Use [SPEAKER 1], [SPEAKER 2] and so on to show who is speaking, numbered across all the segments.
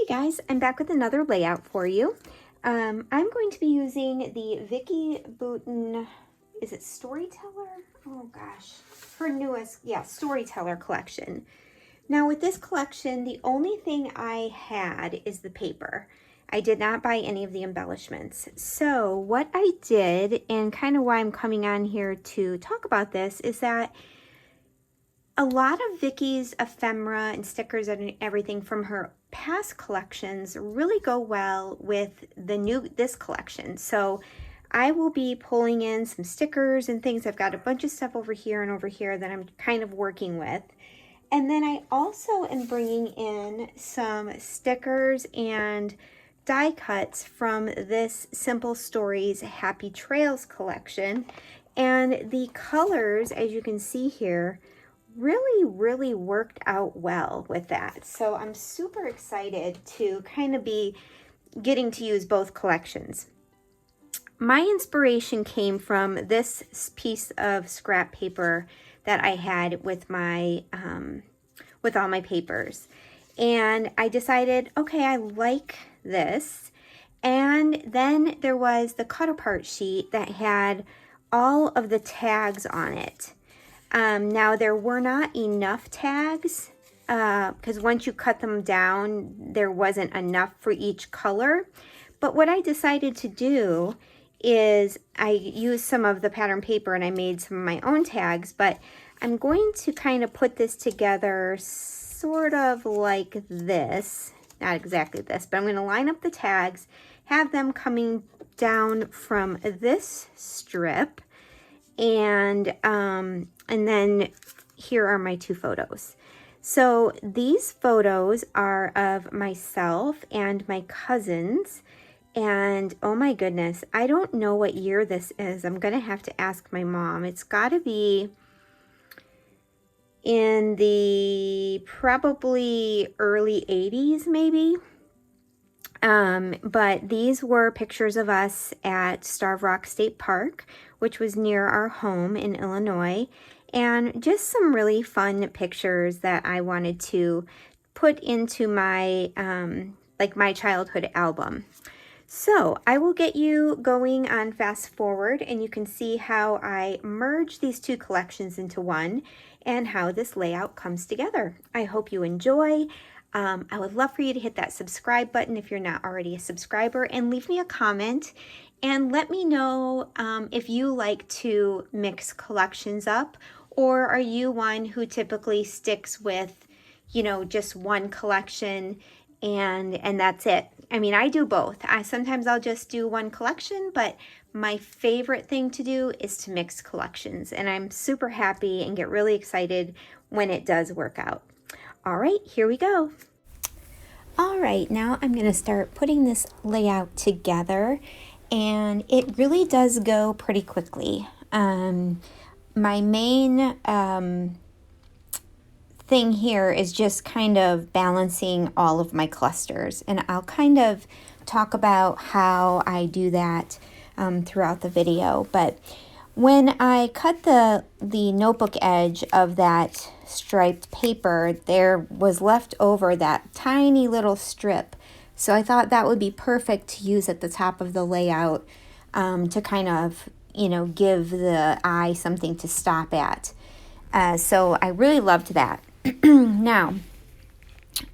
[SPEAKER 1] guys, I'm back with another layout for you. I'm going to be using the Vickie Boutin, is it Storyteller? Oh gosh, her newest, Storyteller collection. Now with this collection, the only thing I had is the paper. I did not buy any of the embellishments. So what I did, and kind of why I'm coming on here to talk about this, is that a lot of Vickie's ephemera and stickers and everything from her past collections really go well with this collection. So I will be pulling in some stickers and things. I've got a bunch of stuff over here and over here that I'm kind of working with. And then I also am bringing in some stickers and die cuts from this Simple Stories Happy Trails collection. And the colors, as you can see here, really worked out well with that. So I'm super excited to kind of be getting to use both collections. My inspiration came from this piece of scrap paper that I had with my with all my papers, and I decided, okay, I like this. And then there was the cut apart sheet that had all of the tags on it. Now there were not enough tags because once you cut them down, there wasn't enough for each color. But what I decided to do is I used some of the pattern paper and I made some of my own tags, but I'm going to kind of put this together sort of like this. Not exactly this, but I'm going to line up the tags, have them coming down from this strip, and then here are my two photos. So these photos are of myself and my cousins, and oh my goodness, I don't know what year this is. I'm gonna have to ask my mom. It's gotta be in the probably early 80s maybe. But these were pictures of us at Starved Rock State Park, which was near our home in Illinois, and just some really fun pictures that I wanted to put into my like my childhood album. So I will get you going on fast forward, and you can see how I merge these two collections into one and how this layout comes together. I hope you enjoy. I would love for you to hit that subscribe button if you're not already a subscriber, and leave me a comment and let me know if you like to mix collections up, or are you one who typically sticks with, you know, just one collection and that's it. I mean, I do both. Sometimes I'll just do one collection, but my favorite thing to do is to mix collections, and I'm super happy and get really excited when it does work out. All right, here we go. All right, now I'm going to start putting this layout together, and it really does go pretty quickly. My main thing here is just kind of balancing all of my clusters, and I'll kind of talk about how I do that throughout the video. But when I cut the notebook edge of that striped paper, there was left over that tiny little strip, so I thought that would be perfect to use at the top of the layout to kind of, you know, give the eye something to stop at. So I really loved that. Now,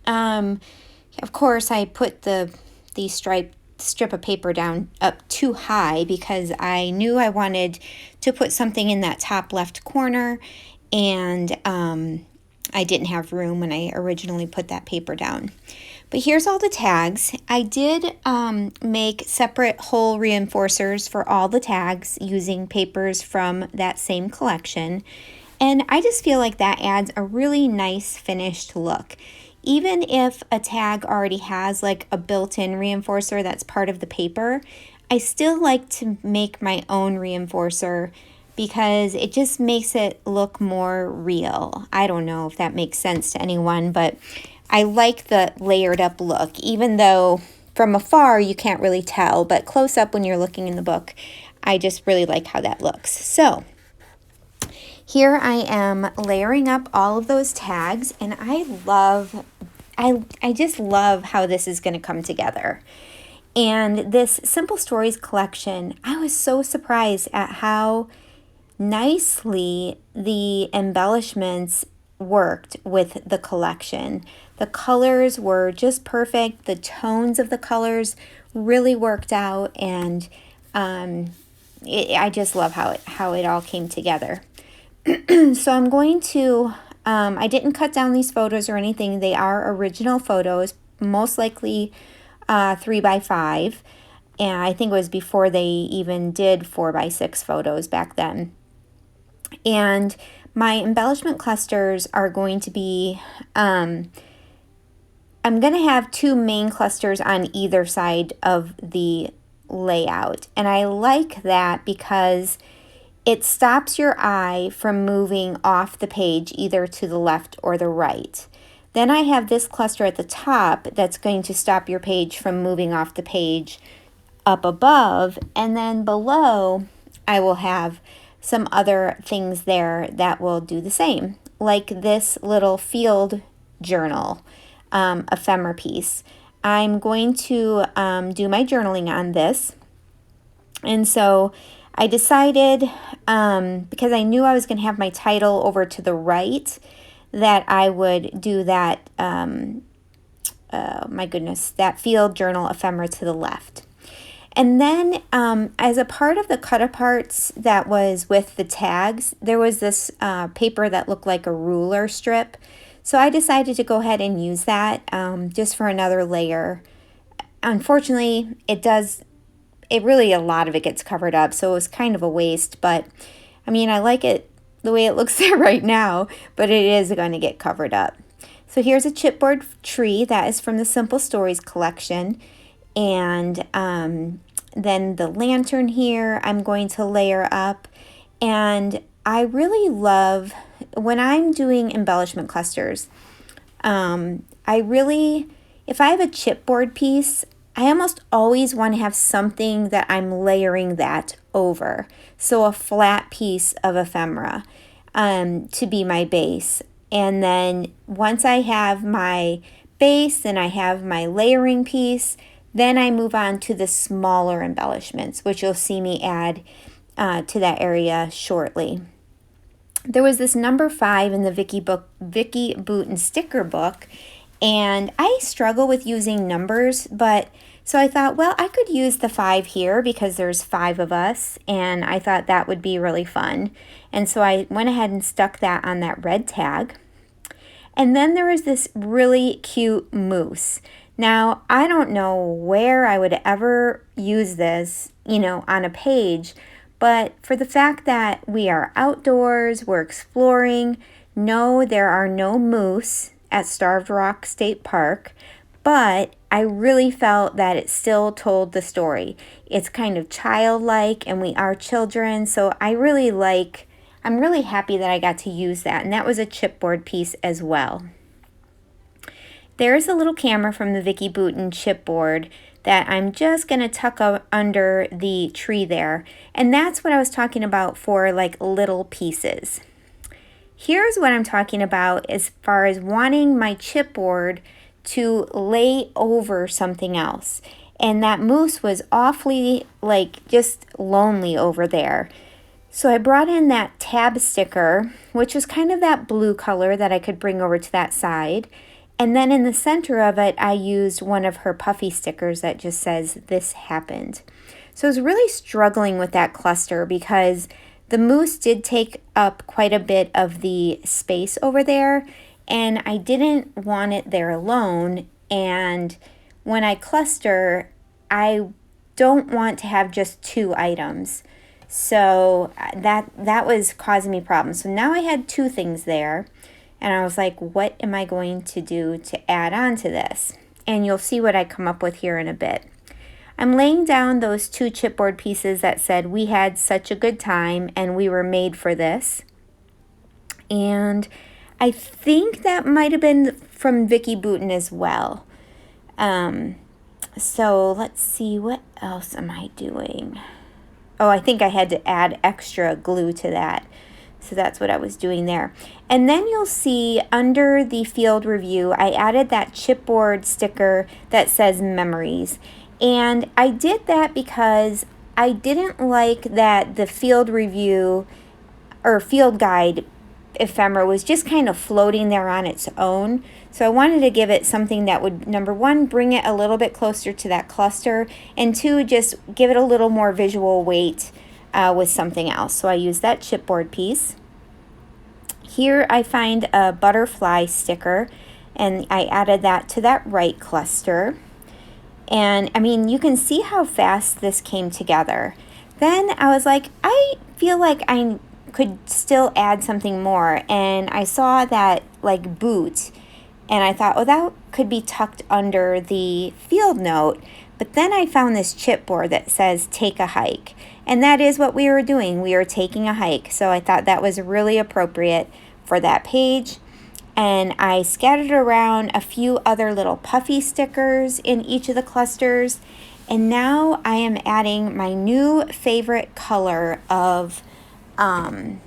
[SPEAKER 1] of course, I put the strip of paper down up too high because I knew I wanted to put something in that top left corner, and I didn't have room when I originally put that paper down. But here's all the tags. I did make separate hole reinforcers for all the tags using papers from that same collection. And I just feel like that adds a really nice finished look. Even if a tag already has like a built-in reinforcer that's part of the paper, I still like to make my own reinforcer because it just makes it look more real. I don't know if that makes sense to anyone, but I like the layered up look, even though from afar you can't really tell, but close up when you're looking in the book, I just really like how that looks. So here I am layering up all of those tags, and I love I just love how this is going to come together. And this Simple Stories collection, I was so surprised at how nicely the embellishments worked with the collection. The colors were just perfect. The tones of the colors really worked out, and I just love how it all came together. So I'm going to, I didn't cut down these photos or anything. They are original photos, most likely 3x5. And I think it was before they even did 4x6 photos back then. And my embellishment clusters are going to be, I'm going to have two main clusters on either side of the layout. And I like that because it stops your eye from moving off the page either to the left or the right. Then I have this cluster at the top that's going to stop your page from moving off the page up above. And then below, I will have some other things there that will do the same, like this little field journal ephemera piece. I'm going to do my journaling on this. And so I decided, because I knew I was going to have my title over to the right, that I would do that, my goodness, that field journal ephemera to the left. And then as a part of the cut-aparts that was with the tags, there was this paper that looked like a ruler strip. So I decided to go ahead and use that just for another layer. Unfortunately, really a lot of it gets covered up, so it was kind of a waste. But, I mean, I like it the way it looks there right now, but it is going to get covered up. So here's a chipboard tree that is from the Simple Stories collection. And then the lantern here I'm going to layer up. And I really love, when I'm doing embellishment clusters, if I have a chipboard piece, I almost always want to have something that I'm layering that over. So a flat piece of ephemera to be my base. And then once I have my base and I have my layering piece, then I move on to the smaller embellishments, which you'll see me add to that area shortly. There was this number 5 in the Vickie Boutin sticker book, and I struggle with using numbers, but so I thought, well, I could use the 5 here because there's 5 of us, and I thought that would be really fun. And so I went ahead and stuck that on that red tag. And then there was this really cute moose. Now, I don't know where I would ever use this, on a page, but for the fact that we are outdoors, we're exploring, no, there are no moose at Starved Rock State Park, but I really felt that it still told the story. It's kind of childlike, and we are children, so I'm really happy that I got to use that, and that was a chipboard piece as well. There's a little camera from the Vickie Boutin chipboard that I'm just going to tuck under the tree there. And that's what I was talking about for like little pieces. Here's what I'm talking about as far as wanting my chipboard to lay over something else. And that moose was awfully just lonely over there. So I brought in that tab sticker, which was kind of that blue color that I could bring over to that side. And then in the center of it, I used one of her puffy stickers that just says, "This happened." So I was really struggling with that cluster because the moose did take up quite a bit of the space over there, and I didn't want it there alone. And when I cluster, I don't want to have just 2 items. So that was causing me problems. So now I had 2 things there. And I was like, what am I going to do to add on to this? And you'll see what I come up with here in a bit. I'm laying down those 2 chipboard pieces that said, "We had such a good time and we were made for this." And I think that might have been from Vickie Boutin as well. So let's see, what else am I doing? Oh, I think I had to add extra glue to that. So that's what I was doing there. And then you'll see under the field review, I added that chipboard sticker that says memories. And I did that because I didn't like that the field review or field guide ephemera was just kind of floating there on its own. So I wanted to give it something that would, number one, bring it a little bit closer to that cluster, and two, just give it a little more visual weight with something else. So I used that chipboard piece. Here I find a butterfly sticker, and I added that to that right cluster. And I mean, you can see how fast this came together. Then I was like, I feel like I could still add something more, and I saw that like boot, and I thought, oh, that could be tucked under the field note. But then I found this chipboard that says take a hike, and that is what we were doing. We were taking a hike, so I thought that was really appropriate for that page. And I scattered around a few other little puffy stickers in each of the clusters, and now I am adding my new favorite color of Nuvo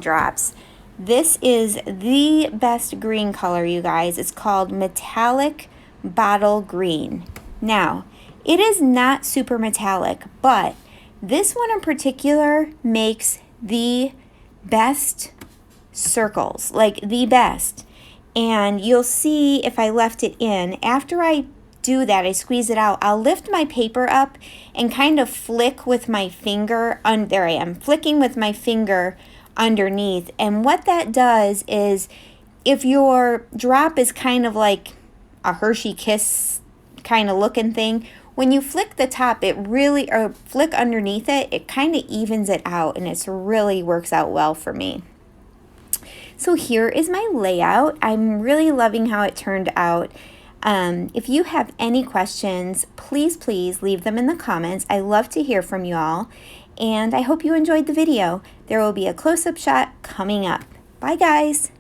[SPEAKER 1] drops. This is the best green color, you guys. It's called Metallic Bottle Green. Now, it is not super metallic, but this one in particular makes the best circles, like the best. And you'll see if I left it in, after I do that, I squeeze it out, I'll lift my paper up and kind of flick with my finger, there I am, flicking with my finger underneath. And what that does is, if your drop is kind of like a Hershey Kiss kind of looking thing, when you flick the top, it really, or flick underneath it, it kind of evens it out, and it really works out well for me. So here is my layout. I'm really loving how it turned out. If you have any questions, please leave them in the comments. I love to hear from you all, and I hope you enjoyed the video. There will be a close-up shot coming up. Bye, guys.